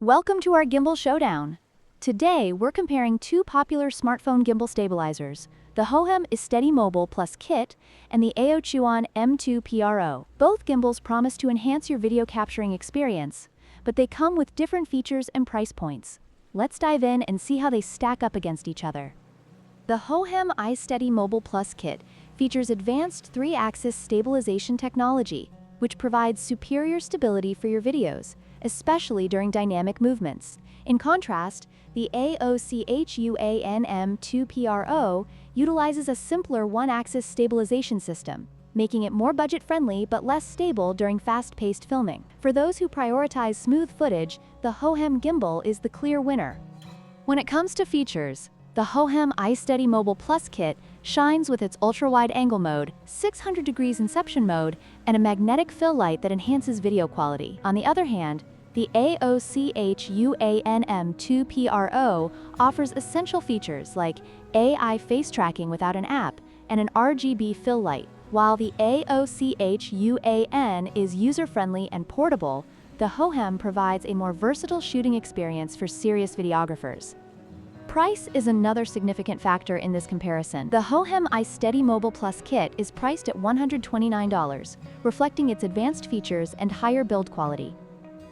Welcome to our Gimbal Showdown. Today, we're comparing two popular smartphone gimbal stabilizers, the Hohem iSteady Mobile Plus Kit and the AOCHUAN M2PRO. Both gimbals promise to enhance your video capturing experience, but they come with different features and price points. Let's dive in and see how they stack up against each other. The Hohem iSteady Mobile Plus Kit features advanced 3-axis stabilization technology, which provides superior stability for your videos, especially during dynamic movements. In contrast, the AOCHUAN M2PRO utilizes a simpler 1-axis stabilization system, making it more budget-friendly but less stable during fast-paced filming. For those who prioritize smooth footage, the Hohem gimbal is the clear winner. When it comes to features, the Hohem iSteady Mobile Plus Kit shines with its ultra-wide angle mode, 600 degrees inception mode, and a magnetic fill light that enhances video quality. On the other hand, the AOCHUAN M2PRO offers essential features like AI face tracking without an app and an RGB fill light. While the AOCHUAN is user-friendly and portable, the Hohem provides a more versatile shooting experience for serious videographers. Price is another significant factor in this comparison. The Hohem iSteady Mobile Plus Kit is priced at $129, reflecting its advanced features and higher build quality.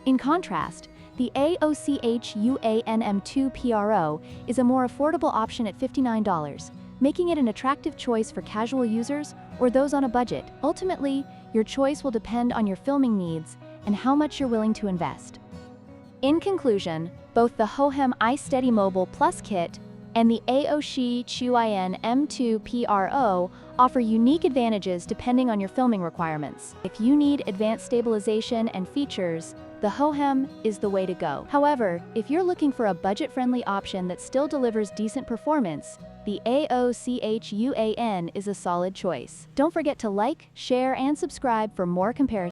In contrast, the AOCHUAN M2PRO is a more affordable option at $59, making it an attractive choice for casual users or those on a budget. Ultimately, your choice will depend on your filming needs and how much you're willing to invest. In conclusion, both the Hohem iSteady Mobile Plus Kit and the AOCHUAN M2PRO offer unique advantages depending on your filming requirements. If you need advanced stabilization and features, the Hohem is the way to go. However, if you're looking for a budget-friendly option that still delivers decent performance, the AOCHUAN is a solid choice. Don't forget to like, share, and subscribe for more comparisons.